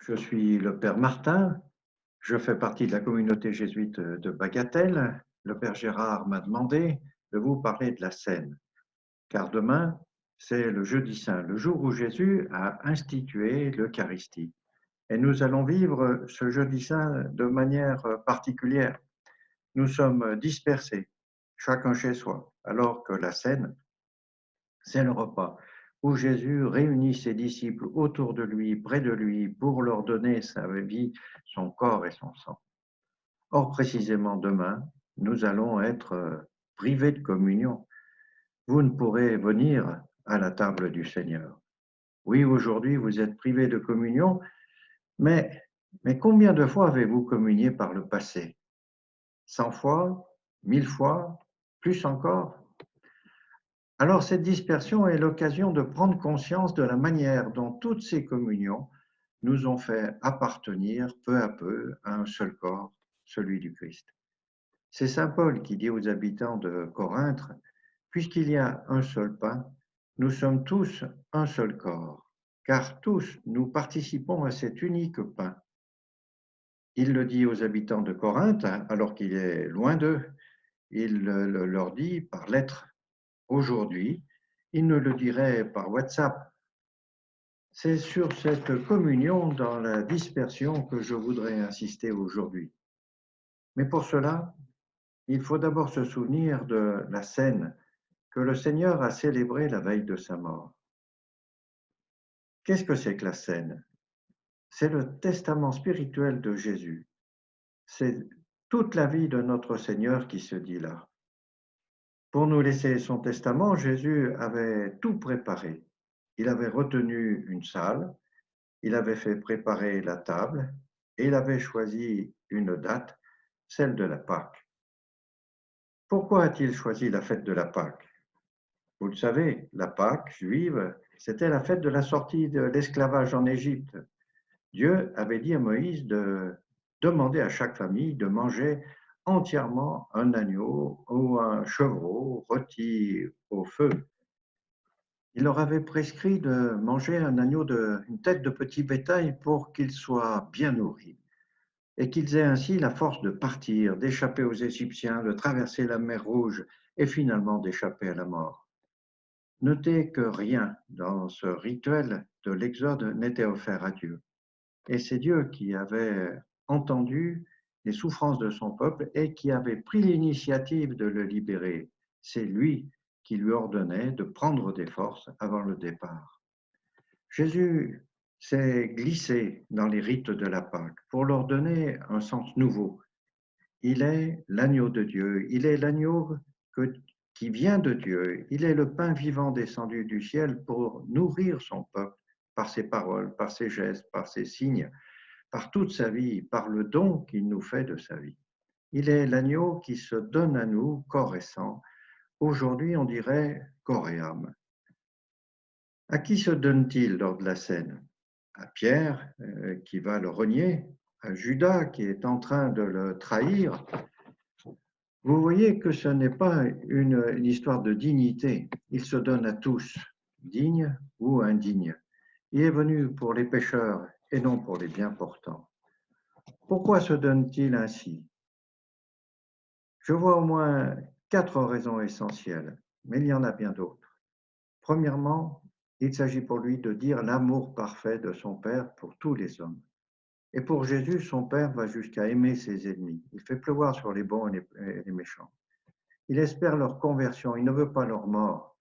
Je suis le père Martin, je fais partie de la communauté jésuite de Bagatelle. Le père Gérard m'a demandé de vous parler de la Seine, car demain, c'est le jeudi saint, le jour où Jésus a institué l'Eucharistie. Et nous allons vivre ce jeudi saint de manière particulière. Nous sommes dispersés, chacun chez soi, alors que la Seine, c'est le repas où Jésus réunit ses disciples autour de lui, près de lui, pour leur donner sa vie, son corps et son sang. Or, précisément demain, nous allons être privés de communion. Vous ne pourrez venir à la table du Seigneur. Oui, aujourd'hui, vous êtes privés de communion, mais, mais combien de fois avez-vous communié par le passé? 100 fois? 1000 fois? Plus encore? Alors, cette dispersion est l'occasion de prendre conscience de la manière dont toutes ces communions nous ont fait appartenir peu à peu à un seul corps, celui du Christ. C'est saint Paul qui dit aux habitants de Corinthe, puisqu'il y a un seul pain, nous sommes tous un seul corps, car tous nous participons à cet unique pain. Il le dit aux habitants de Corinthe, alors qu'il est loin d'eux. Il leur dit par lettre. Aujourd'hui, il ne le dirait par WhatsApp. C'est sur cette communion dans la dispersion que je voudrais insister aujourd'hui. Mais pour cela, il faut d'abord se souvenir de la scène que le Seigneur a célébrée la veille de sa mort. Qu'est-ce que c'est que la scène? C'est le testament spirituel de Jésus. C'est toute la vie de notre Seigneur qui se dit là. Pour nous laisser son testament, Jésus avait tout préparé. Il avait retenu une salle, il avait fait préparer la table et il avait choisi une date, celle de la Pâque. Pourquoi a-t-il choisi la fête de la Pâque? Vous le savez, la Pâque juive, c'était la fête de la sortie de l'esclavage en Égypte. Dieu avait dit à Moïse de demander à chaque famille de manger entièrement un agneau ou un chevreau rôti au feu. Il leur avait prescrit de manger un agneau une tête de petit bétail pour qu'ils soient bien nourris et qu'ils aient ainsi la force de partir, d'échapper aux Égyptiens, de traverser la mer Rouge et finalement d'échapper à la mort. Notez que rien dans ce rituel de l'Exode n'était offert à Dieu. Et c'est Dieu qui avait entendu les souffrances de son peuple et qui avait pris l'initiative de le libérer. C'est lui qui lui ordonnait de prendre des forces avant le départ. Jésus s'est glissé dans les rites de la Pâque pour leur donner un sens nouveau. Il est l'agneau de Dieu, il est l'agneau qui vient de Dieu, il est le pain vivant descendu du ciel pour nourrir son peuple par ses paroles, par ses gestes, par ses signes, par toute sa vie, par le don qu'il nous fait de sa vie. Il est l'agneau qui se donne à nous, corps et sang. Aujourd'hui, on dirait corps et âme. À qui se donne-t-il lors de la scène? À Pierre, qui va le renier, à Judas, qui est en train de le trahir. Vous voyez que ce n'est pas une histoire de dignité. Il se donne à tous, dignes ou indignes. Il est venu pour les pécheurs et non pour les bien portants. Pourquoi se donne-t-il ainsi? Je vois au moins 4 raisons essentielles, mais il y en a bien d'autres. Premièrement, il s'agit pour lui de dire l'amour parfait de son Père pour tous les hommes. Et pour Jésus, son Père va jusqu'à aimer ses ennemis. Il fait pleuvoir sur les bons et les méchants. Il espère leur conversion, il ne veut pas leur mort.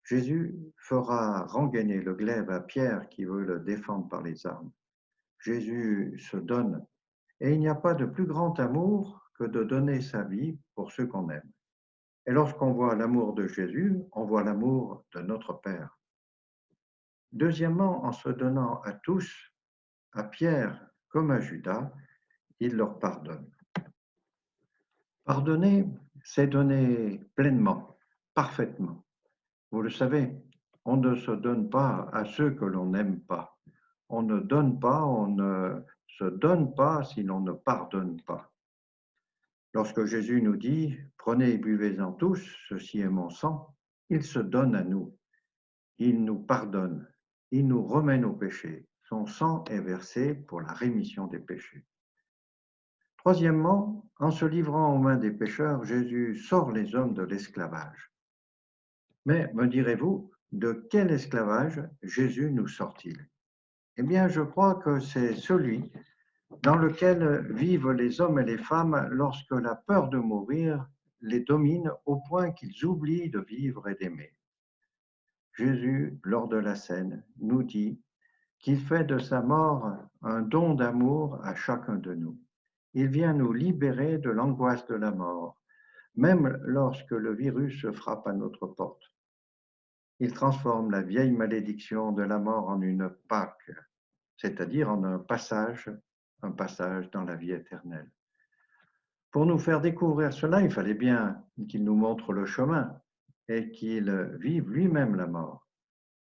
Jésus fera rengainer le glaive à Pierre qui veut le défendre par les armes. Jésus se donne. Et il n'y a pas de plus grand amour que de donner sa vie pour ceux qu'on aime. Et lorsqu'on voit l'amour de Jésus, on voit l'amour de notre Père. Deuxièmement, en se donnant à tous, à Pierre comme à Judas, il leur pardonne. Pardonner, c'est donner pleinement, parfaitement. Vous le savez, on ne se donne pas à ceux que l'on n'aime pas. On ne donne pas, on ne se donne pas si l'on ne pardonne pas. Lorsque Jésus nous dit « Prenez et buvez-en tous, ceci est mon sang », il se donne à nous. Il nous pardonne, il nous remet nos péchés. son sang est versé pour la rémission des péchés. Troisièmement, en se livrant aux mains des pécheurs, Jésus sort les hommes de l'esclavage. Mais, me direz-vous, de quel esclavage Jésus nous sort-il? Eh bien, je crois que c'est celui dans lequel vivent les hommes et les femmes lorsque la peur de mourir les domine au point qu'ils oublient de vivre et d'aimer. Jésus, lors de la scène, nous dit qu'il fait de sa mort un don d'amour à chacun de nous. Il vient nous libérer de l'angoisse de la mort, même lorsque le virus frappe à notre porte. Il transforme la vieille malédiction de la mort en une Pâque, c'est-à-dire en un passage dans la vie éternelle. Pour nous faire découvrir cela, il fallait bien qu'il nous montre le chemin et qu'il vive lui-même la mort.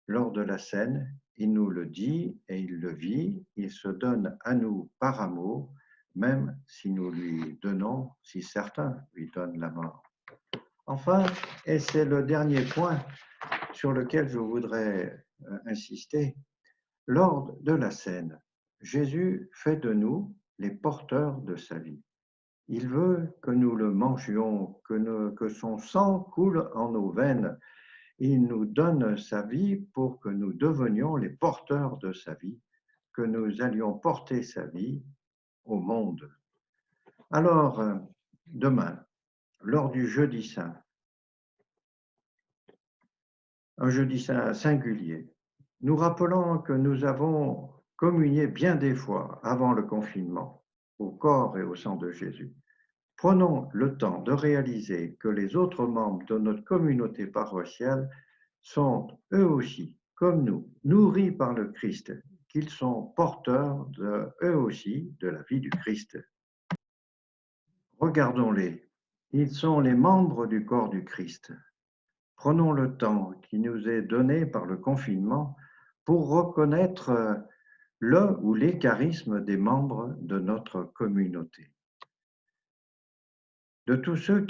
Lors de la scène, il nous le dit et il le vit, il se donne à nous par amour, même si nous lui donnons, si certains lui donnent la mort. Enfin, et c'est le dernier point sur lequel je voudrais insister, lors de la scène, Jésus fait de nous les porteurs de sa vie. Il veut que nous le mangions, que son sang coule en nos veines. Il nous donne sa vie pour que nous devenions les porteurs de sa vie, que nous allions porter sa vie au monde. Alors, demain, lors du Jeudi Saint, un Jeudi Saint singulier, nous rappelons que nous avons communié bien des fois avant le confinement au corps et au sang de Jésus. Prenons le temps de réaliser que les autres membres de notre communauté paroissiale sont eux aussi, comme nous, nourris par le Christ, qu'ils sont porteurs eux aussi de la vie du Christ. Regardons-les, ils sont les membres du corps du Christ. Prenons le temps qui nous est donné par le confinement pour reconnaître le ou les charismes des membres de notre communauté. De tous ceux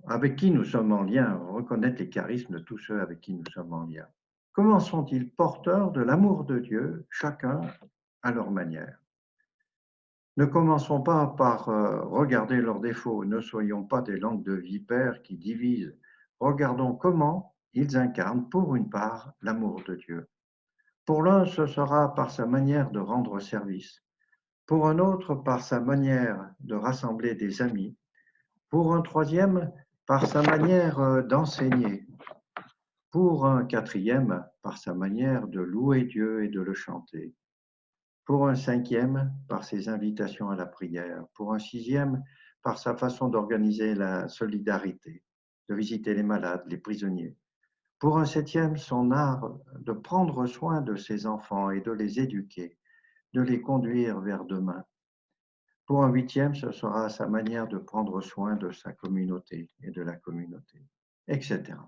avec qui nous sommes en lien, reconnaître les charismes de tous ceux avec qui nous sommes en lien. Comment sont-ils porteurs de l'amour de Dieu, chacun à leur manière? Ne commençons pas par regarder leurs défauts, ne soyons pas des langues de vipères qui divisent. Regardons comment ils incarnent pour une part l'amour de Dieu. Pour l'un, ce sera par sa manière de rendre service. Pour un autre, par sa manière de rassembler des amis. Pour un troisième, par sa manière d'enseigner. Pour un quatrième, par sa manière de louer Dieu et de le chanter. Pour un cinquième, par ses invitations à la prière. Pour un sixième, par sa façon d'organiser la solidarité, de visiter les malades, les prisonniers. Pour un septième, son art de prendre soin de ses enfants et de les éduquer, de les conduire vers demain. Pour un huitième, ce sera sa manière de prendre soin de sa communauté et de la communauté, etc.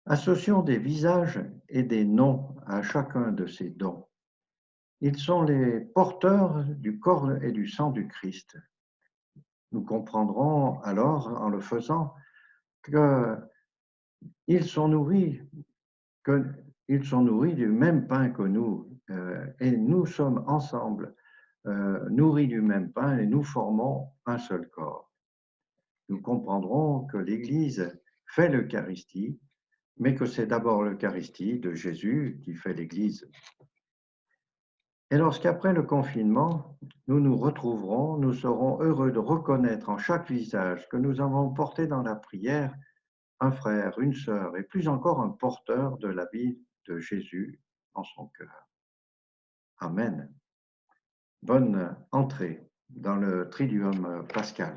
Associons des visages et des noms à chacun de ces dons. Ils sont les porteurs du corps et du sang du Christ. Nous comprendrons alors, en le faisant, qu'ils sont nourris du même pain que nous, et nous sommes ensemble nourris du même pain et nous formons un seul corps. Nous comprendrons que l'Église fait l'Eucharistie, mais que c'est d'abord l'Eucharistie de Jésus qui fait l'Église. Et lorsqu'après le confinement, nous nous retrouverons, nous serons heureux de reconnaître en chaque visage que nous avons porté dans la prière un frère, une sœur et plus encore un porteur de la vie de Jésus en son cœur. Amen. Bonne entrée dans le Triduum pascal.